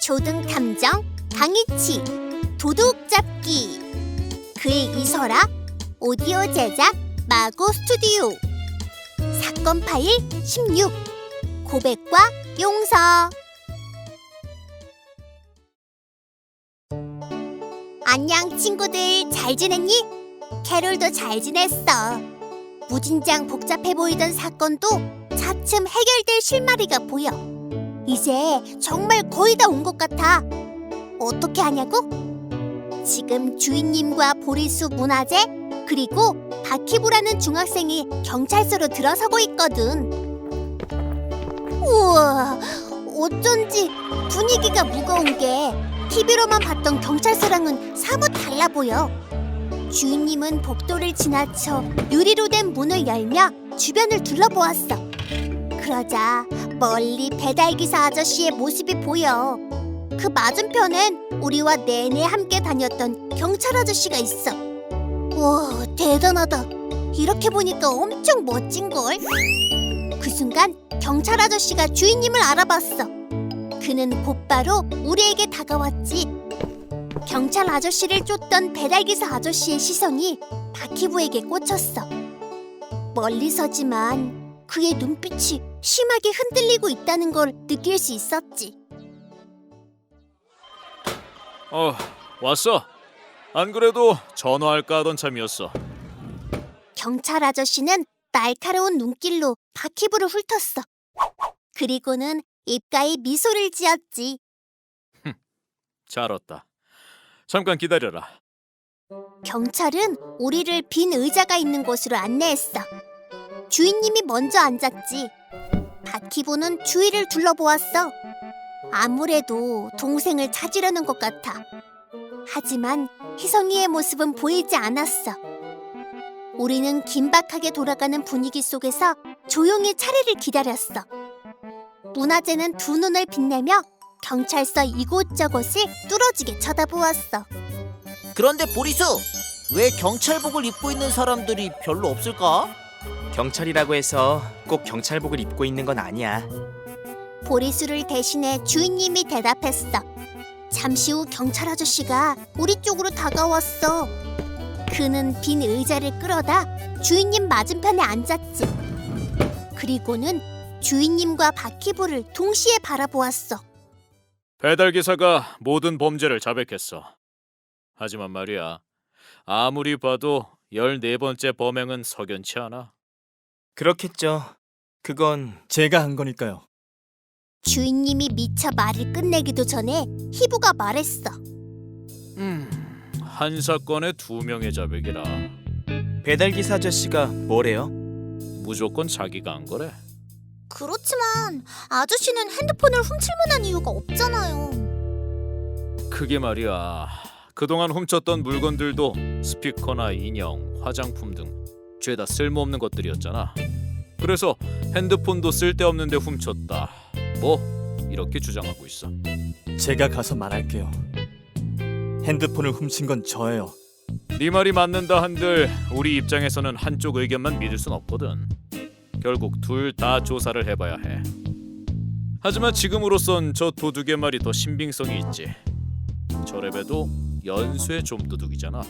초등탐정 강희치 도둑잡기. 그의 이설학 오디오 제작 마고 스튜디오. 사건 파일 16 고백과 용서. 안녕 친구들, 잘 지냈니? 캐롤도 잘 지냈어. 무진장 복잡해 보이던 사건도 차츰 해결될 실마리가 보여. 이제 정말 거의 다 온 것 같아. 어떻게 하냐고? 지금 주인님과 보리수 문화재 그리고 바키부라는 중학생이 경찰서로 들어서고 있거든. 우와, 어쩐지 분위기가 무거운 게 TV로만 봤던 경찰서랑은 사뭇 달라 보여. 주인님은 복도를 지나쳐 유리로 된 문을 열며 주변을 둘러보았어. 그러자 멀리 배달기사 아저씨의 모습이 보여. 그 맞은편엔 우리와 내내 함께 다녔던 경찰 아저씨가 있어. 와, 대단하다. 이렇게 보니까 엄청 멋진걸? 그 순간 경찰 아저씨가 주인님을 알아봤어. 그는 곧바로 우리에게 다가왔지. 경찰 아저씨를 쫓던 배달기사 아저씨의 시선이 바키부에게 꽂혔어. 멀리서지만 그의 눈빛이 심하게 흔들리고 있다는 걸 느낄 수 있었지. 왔어. 안 그래도 전화할까 하던 참이었어. 경찰 아저씨는 날카로운 눈길로 바키부를 훑었어. 그리고는 입가에 미소를 지었지. 잘 왔다. 잠깐 기다려라. 경찰은 우리를 빈 의자가 있는 곳으로 안내했어. 주인님이 먼저 앉았지. 바키부는 주위를 둘러보았어. 아무래도 동생을 찾으려는 것 같아. 하지만 희성이의 모습은 보이지 않았어. 우리는 긴박하게 돌아가는 분위기 속에서 조용히 차례를 기다렸어. 문화재는 두 눈을 빛내며 경찰서 이곳저곳을 뚫어지게 쳐다보았어. 그런데 보리수, 왜 경찰복을 입고 있는 사람들이 별로 없을까? 경찰이라고 해서 꼭 경찰복을 입고 있는 건 아니야. 보리수를 대신해 주인님이 대답했어. 잠시 후 경찰 아저씨가 우리 쪽으로 다가왔어. 그는 빈 의자를 끌어다 주인님 맞은편에 앉았지. 그리고는 주인님과 바키부를 동시에 바라보았어. 배달기사가 모든 범죄를 자백했어. 하지만 말이야, 아무리 봐도 14번째 범행은 석연치 않아. 그렇겠죠. 그건 제가 한 거니까요. 주인님이 미처 말을 끝내기도 전에 희부가 말했어. 한 사건에 2명의 자백이라. 배달기사 아저씨가 뭐래요? 무조건 자기가 한 거래. 그렇지만 아저씨는 핸드폰을 훔칠 만한 이유가 없잖아요. 그게 말이야, 그동안 훔쳤던 물건들도 스피커나 인형, 화장품 등 죄다 쓸모없는 것들이었잖아. 그래서 핸드폰도 쓸데없는데 훔쳤다, 뭐 이렇게 주장하고 있어. 제가 가서 말할게요. 핸드폰을 훔친 건 저예요. 네 말이 맞는다 한들 우리 입장에서는 한쪽 의견만 믿을 순 없거든. 결국 둘 다 조사를 해봐야 해. 하지만 지금으로선 저 도둑의 말이 더 신빙성이 있지. 저래봬도 연수의 좀도둑이잖아.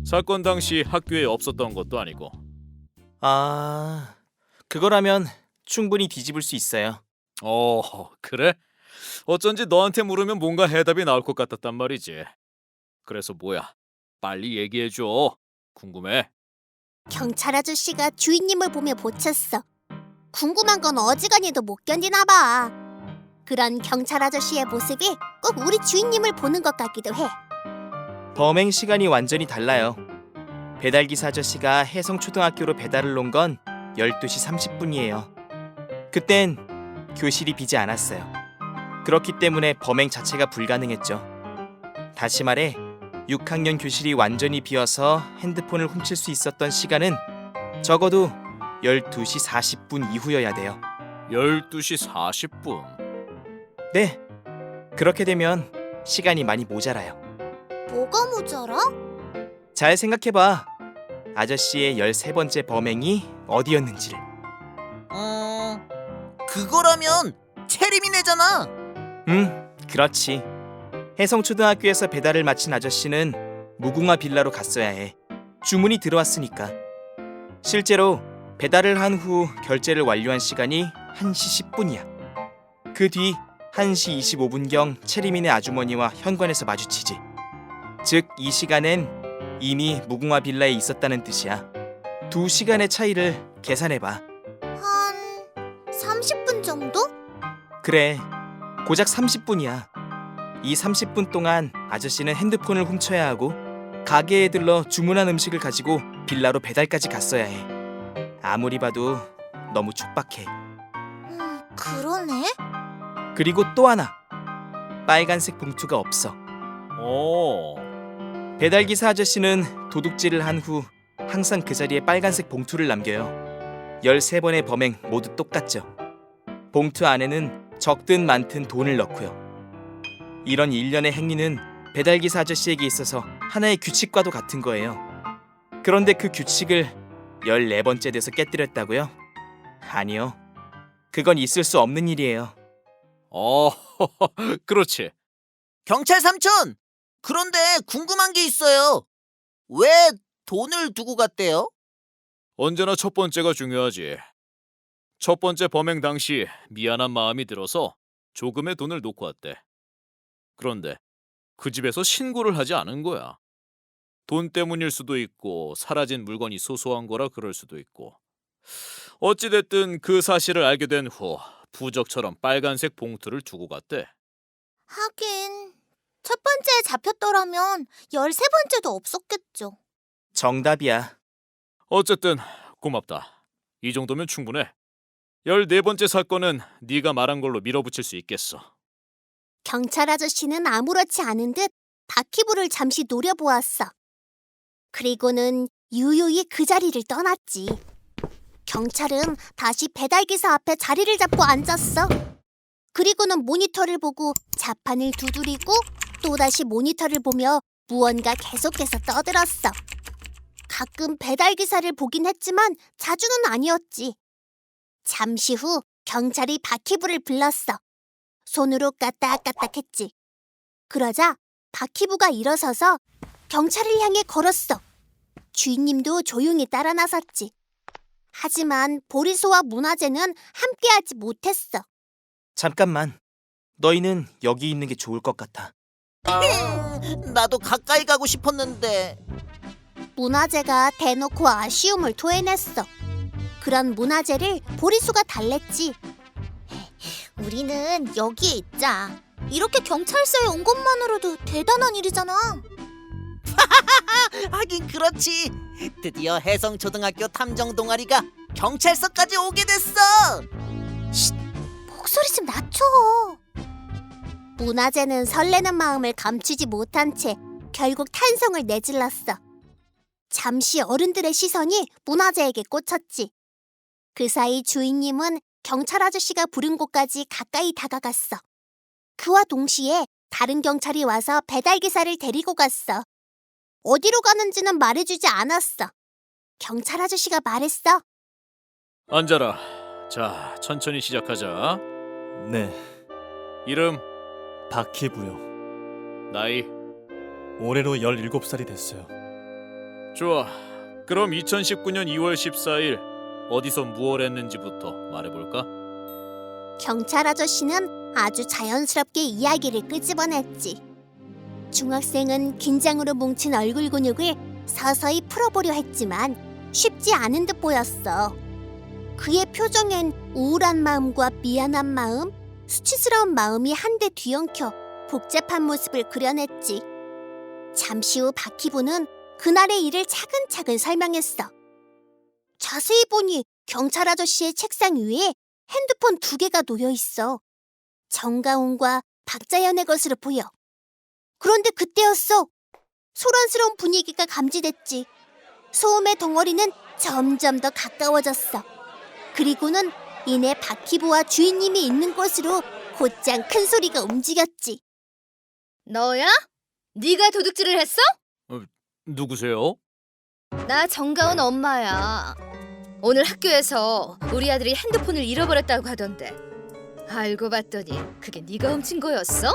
사건 당시 학교에 없었던 것도 아니고. 아, 그거라면 충분히 뒤집을 수 있어요. 그래? 어쩐지 너한테 물으면 뭔가 해답이 나올 것 같았단 말이지. 그래서 뭐야? 빨리 얘기해줘. 궁금해. 경찰 아저씨가 주인님을 보며 보챘어. 궁금한 건 어지간히도 못 견디나 봐. 그런 경찰 아저씨의 모습이 꼭 우리 주인님을 보는 것 같기도 해. 범행 시간이 완전히 달라요. 배달기사 아저씨가 해성초등학교로 배달을 놓은 건 12시 30분이에요. 그땐 교실이 비지 않았어요. 그렇기 때문에 범행 자체가 불가능했죠. 다시 말해 6학년 교실이 완전히 비어서 핸드폰을 훔칠 수 있었던 시간은 적어도 12시 40분 이후여야 돼요. 12시 40분. 네, 그렇게 되면 시간이 많이 모자라요. 뭐가 모자라? 잘 생각해봐. 아저씨의 13번째 범행이 어디였는지를. 그거라면 체리미네잖아. 그렇지. 해성초등학교에서 배달을 마친 아저씨는 무궁화 빌라로 갔어야 해. 주문이 들어왔으니까. 실제로 배달을 한 후 결제를 완료한 시간이 1시 10분이야. 그 뒤 1시 25분경 채리민의 아주머니와 현관에서 마주치지. 즉 이 시간엔 이미 무궁화 빌라에 있었다는 뜻이야. 2시간의 차이를 계산해봐. 한 30분 정도? 그래, 고작 30분이야. 이 30분 동안 아저씨는 핸드폰을 훔쳐야 하고 가게에 들러 주문한 음식을 가지고 빌라로 배달까지 갔어야 해. 아무리 봐도 너무 촉박해. 그러네. 그리고 또 하나. 빨간색 봉투가 없어. 오, 배달기사 아저씨는 도둑질을 한 후 항상 그 자리에 빨간색 봉투를 남겨요. 13번의 범행 모두 똑같죠. 봉투 안에는 적든 많든 돈을 넣고요. 이런 일련의 행위는 배달기사 아저씨에게 있어서 하나의 규칙과도 같은 거예요. 그런데 그 규칙을 14번째 돼서 깨뜨렸다고요? 아니요. 그건 있을 수 없는 일이에요. 그렇지. 경찰 삼촌! 그런데 궁금한 게 있어요. 왜 돈을 두고 갔대요? 언제나 첫 번째가 중요하지. 첫 번째 범행 당시 미안한 마음이 들어서 조금의 돈을 놓고 왔대. 그런데 그 집에서 신고를 하지 않은 거야. 돈 때문일 수도 있고 사라진 물건이 소소한 거라 그럴 수도 있고. 어찌됐든 그 사실을 알게 된 후 부적처럼 빨간색 봉투를 두고 갔대. 하긴 첫 번째에 잡혔더라면 13번째도 없었겠죠. 정답이야. 어쨌든 고맙다. 이 정도면 충분해. 14번째 사건은 네가 말한 걸로 밀어붙일 수 있겠어. 경찰 아저씨는 아무렇지 않은 듯 바퀴부를 잠시 노려보았어. 그리고는 유유히 그 자리를 떠났지. 경찰은 다시 배달기사 앞에 자리를 잡고 앉았어. 그리고는 모니터를 보고 자판을 두드리고 또다시 모니터를 보며 무언가 계속해서 떠들었어. 가끔 배달기사를 보긴 했지만 자주는 아니었지. 잠시 후 경찰이 바퀴부를 불렀어. 손으로 까딱까딱했지. 그러자 바퀴부가 일어서서 경찰을 향해 걸었어. 주인님도 조용히 따라 나섰지. 하지만 보리소와 문화재는 함께하지 못했어. 잠깐만. 너희는 여기 있는 게 좋을 것 같아. 나도 가까이 가고 싶었는데. 문화재가 대놓고 아쉬움을 토해냈어. 그런 문화재를 보리수가 달랬지. 우리는 여기에 있자. 이렇게 경찰서에 온 것만으로도 대단한 일이잖아. 하긴 그렇지. 드디어 해성초등학교 탐정 동아리가 경찰서까지 오게 됐어. 목소리 좀 낮춰. 문화재는 설레는 마음을 감추지 못한 채 결국 탄성을 내질렀어. 잠시 어른들의 시선이 문화재에게 꽂혔지. 그 사이 주인님은 경찰 아저씨가 부른 곳까지 가까이 다가갔어. 그와 동시에 다른 경찰이 와서 배달기사를 데리고 갔어. 어디로 가는지는 말해주지 않았어. 경찰 아저씨가 말했어. 앉아라. 자, 천천히 시작하자. 네, 이름, 바퀴부요. 나이. 올해로 17살이 됐어요. 좋아. 그럼 2019년 2월 14일 어디서 무얼 했는지부터 말해볼까? 경찰 아저씨는 아주 자연스럽게 이야기를 끄집어냈지. 중학생은 긴장으로 뭉친 얼굴 근육을 서서히 풀어보려 했지만 쉽지 않은 듯 보였어. 그의 표정엔 우울한 마음과 미안한 마음, 수치스러운 마음이 한데 뒤엉켜 복잡한 모습을 그려냈지. 잠시 후 바퀴부는 그날의 일을 차근차근 설명했어. 자세히 보니 경찰 아저씨의 책상 위에 핸드폰 2개가 놓여 있어. 정가운과 박자연의 것으로 보여. 그런데 그때였어. 소란스러운 분위기가 감지됐지. 소음의 덩어리는 점점 더 가까워졌어. 그리고는 이내 바퀴부와 주인님이 있는 곳으로 곧장 큰 소리가 움직였지. 너야? 네가 도둑질을 했어? 누구세요? 나 정가은 엄마야. 오늘 학교에서 우리 아들이 핸드폰을 잃어버렸다고 하던데 알고 봤더니 그게 네가 훔친 거였어?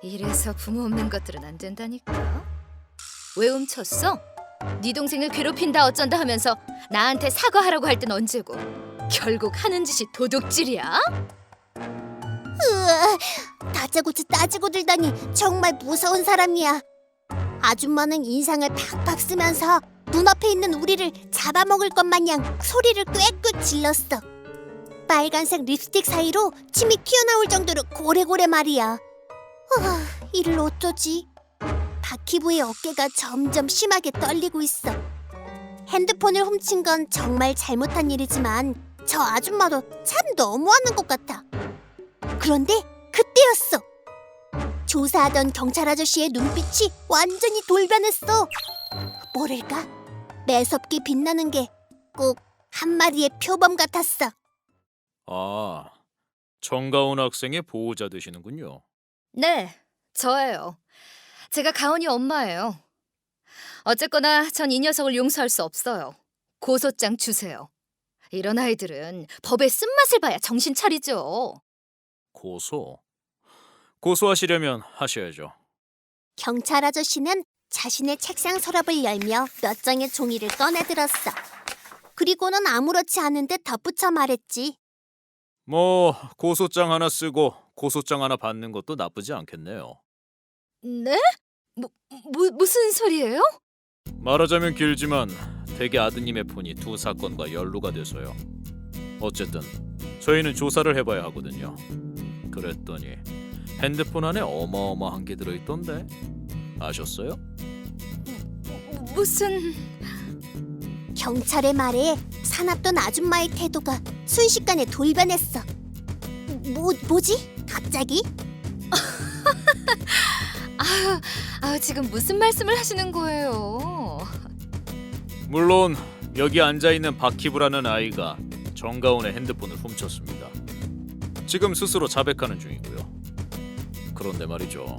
이래서 부모 없는 것들은 안 된다니까. 왜 훔쳤어? 네 동생을 괴롭힌다 어쩐다 하면서 나한테 사과하라고 할 땐 언제고 결국 하는 짓이 도둑질이야? 으아, 다짜고짜 따지고 들다니 정말 무서운 사람이야. 아줌마는 인상을 팍팍 쓰면서 눈앞에 있는 우리를 잡아먹을 것 마냥 소리를 꽥꽥 질렀어. 빨간색 립스틱 사이로 침이 튀어나올 정도로 고래고래 말이야. 이를 어쩌지? 바퀴부의 어깨가 점점 심하게 떨리고 있어. 핸드폰을 훔친 건 정말 잘못한 일이지만 저 아줌마도 참 너무하는 것 같아. 그런데 그때였어. 조사하던 경찰 아저씨의 눈빛이 완전히 돌변했어. 뭐랄까? 매섭게 빛나는 게 꼭 한 마리의 표범 같았어. 아, 정가온 학생의 보호자 되시는군요. 네, 저예요. 제가 가온이 엄마예요. 어쨌거나 전 이 녀석을 용서할 수 없어요. 고소장 주세요. 이런 아이들은 법의 쓴맛을 봐야 정신 차리죠. 고소하시려면 하셔야죠. 경찰 아저씨는 자신의 책상 서랍을 열며 몇 장의 종이를 꺼내들었어. 그리고는 아무렇지 않은 듯 덧붙여 말했지. 뭐 고소장 하나 쓰고 고소장 하나 받는 것도 나쁘지 않겠네요. 네? 무슨 소리예요? 말하자면 길지만 대개 아드님의 폰이 두 사건과 연루가 돼서요. 어쨌든 저희는 조사를 해봐야 하거든요. 그랬더니 핸드폰 안에 어마어마한 게 들어있던데 아셨어요? 무슨... 경찰의 말에 사납던 아줌마의 태도가 순식간에 돌변했어. 뭐지? 갑자기? 지금 무슨 말씀을 하시는 거예요? 물론 여기 앉아있는 박희부라는 아이가 정가온의 핸드폰을 훔쳤습니다. 지금 스스로 자백하는 중이고요. 그런데 말이죠.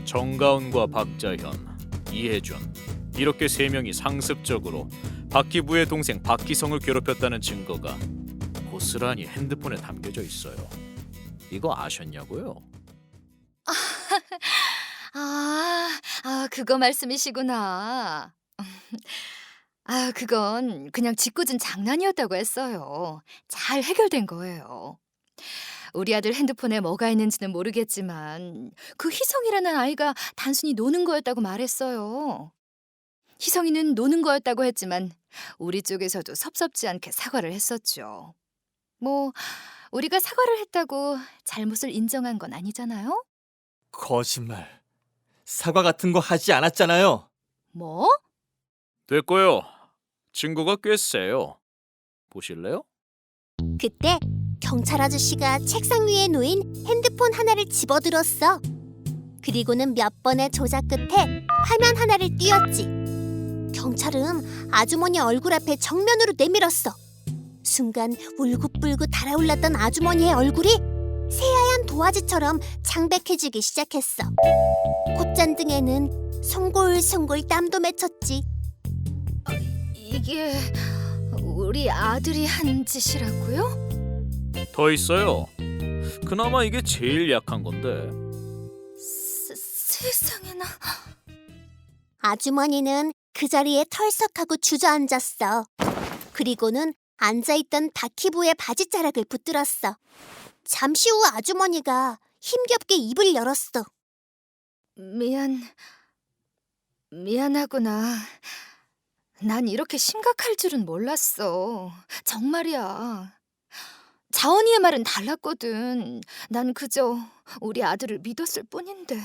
정가온과 박자현, 이혜준 이렇게 세 명이 상습적으로 박희부의 동생 박희성을 괴롭혔다는 증거가 고스란히 핸드폰에 담겨져 있어요. 이거 아셨냐고요? 그거 말씀이시구나. 그건 그냥 짓궂은 장난이었다고 했어요. 잘 해결된 거예요. 우리 아들 핸드폰에 뭐가 있는지는 모르겠지만 그 희성이라는 아이가 단순히 노는 거였다고 말했어요. 희성이는 노는 거였다고 했지만 우리 쪽에서도 섭섭지 않게 사과를 했었죠. 뭐 우리가 사과를 했다고 잘못을 인정한 건 아니잖아요? 거짓말. 사과 같은 거 하지 않았잖아요. 뭐? 됐고요. 증거가 꽤 세요. 보실래요? 그때 경찰 아저씨가 책상 위에 놓인 핸드폰 하나를 집어들었어. 그리고는 몇 번의 조작 끝에 화면 하나를 띄웠지. 경찰은 아주머니 얼굴 앞에 정면으로 내밀었어. 순간 울긋불긋 달아올랐던 아주머니의 얼굴이 새하얀 도화지처럼 창백해지기 시작했어. 콧잔등에는 송골송골 땀도 맺혔지. 이게 우리 아들이 한 짓이라고요? 더 있어요. 그나마 이게 제일 약한 건데. 세상에나. 아주머니는 그 자리에 털썩하고 주저앉았어. 그리고는 앉아있던 바퀴부의 바지자락을 붙들었어. 잠시 후 아주머니가 힘겹게 입을 열었어. 미안하구나. 난 이렇게 심각할 줄은 몰랐어. 정말이야. 자원이의 말은 달랐거든. 난 그저 우리 아들을 믿었을 뿐인데.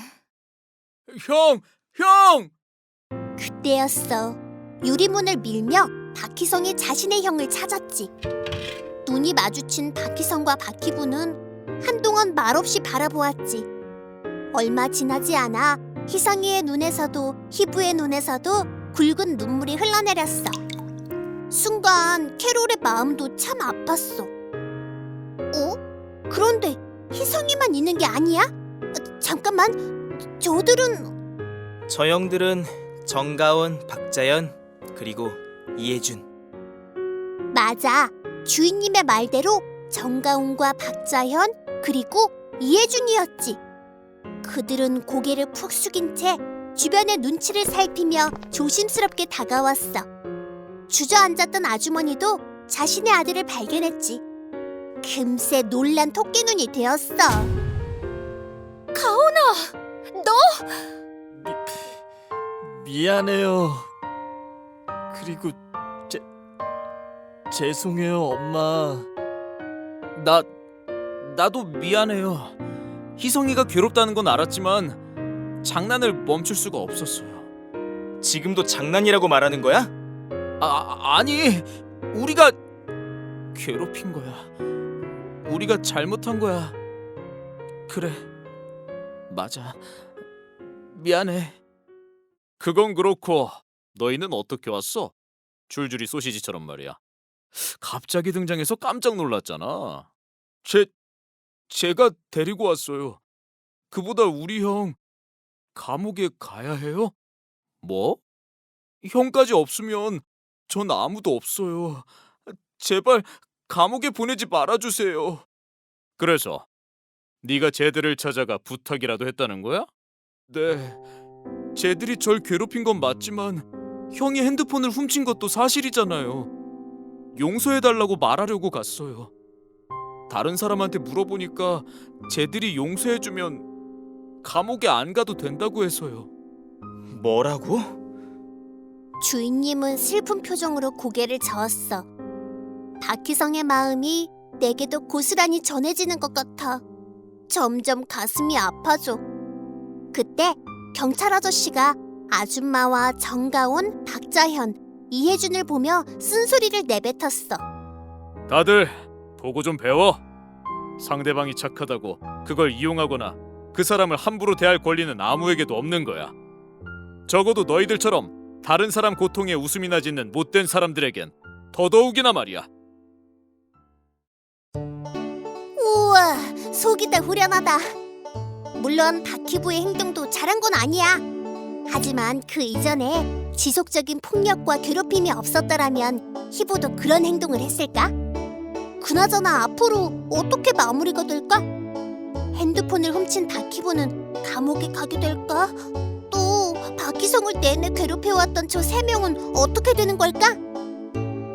형! 그때였어. 유리문을 밀며 박희성이 자신의 형을 찾았지. 눈이 마주친 박희성과 박희부는 한동안 말없이 바라보았지. 얼마 지나지 않아 희성이의 눈에서도 희부의 눈에서도 굵은 눈물이 흘러내렸어. 순간 캐롤의 마음도 참 아팠어. 그런데 희성이만 있는 게 아니야? 잠깐만, 저들은... 저 형들은 정가온, 박자연, 그리고 이혜준. 맞아. 주인님의 말대로 정가온과 박자현 그리고 이혜준이었지. 그들은 고개를 푹 숙인 채 주변의 눈치를 살피며 조심스럽게 다가왔어. 주저앉았던 아주머니도 자신의 아들을 발견했지. 금세 놀란 토끼눈이 되었어. 미안해요. 그리고 죄송해요, 엄마. 나도 미안해요. 희성이가 괴롭다는 건 알았지만 장난을 멈출 수가 없었어요. 지금도 장난이라고 말하는 거야? 아니, 우리가 괴롭힌 거야. 우리가 잘못한 거야. 그래, 맞아. 미안해. 그건 그렇고 너희는 어떻게 왔어? 줄줄이 소시지처럼 말이야. 갑자기 등장해서 깜짝 놀랐잖아. 제가 데리고 왔어요. 그보다 우리 형 감옥에 가야 해요? 뭐? 형까지 없으면 전 아무도 없어요. 제발 감옥에 보내지 말아주세요. 그래서 네가 쟤들을 찾아가 부탁이라도 했다는 거야? 네. 쟤들이 절 괴롭힌 건 맞지만 형이 핸드폰을 훔친 것도 사실이잖아요. 용서해달라고 말하려고 갔어요. 다른 사람한테 물어보니까 쟤들이 용서해주면 감옥에 안 가도 된다고 해서요. 뭐라고? 주인님은 슬픈 표정으로 고개를 저었어. 박희성의 마음이 내게도 고스란히 전해지는 것 같아 점점 가슴이 아파져. 그때 경찰 아저씨가 아줌마와 정가온, 박자현, 이혜준을 보며 쓴소리를 내뱉었어. 다들 보고 좀 배워. 상대방이 착하다고 그걸 이용하거나 그 사람을 함부로 대할 권리는 아무에게도 없는 거야. 적어도 너희들처럼 다른 사람 고통에 웃음이나 짓는 못된 사람들에겐 더더욱이나 말이야. 우와, 속이 다 후련하다. 물론 박희부의 행동도 잘한 건 아니야. 하지만 그 이전에 지속적인 폭력과 괴롭힘이 없었더라면 희부도 그런 행동을 했을까? 그나저나 앞으로 어떻게 마무리가 될까? 핸드폰을 훔친 박희부는 감옥에 가게 될까? 또 박희성을 내내 괴롭혀왔던 저 3명은 어떻게 되는 걸까?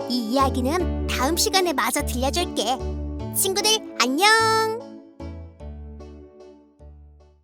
이 이야기는 다음 시간에 마저 들려줄게. 친구들 안녕!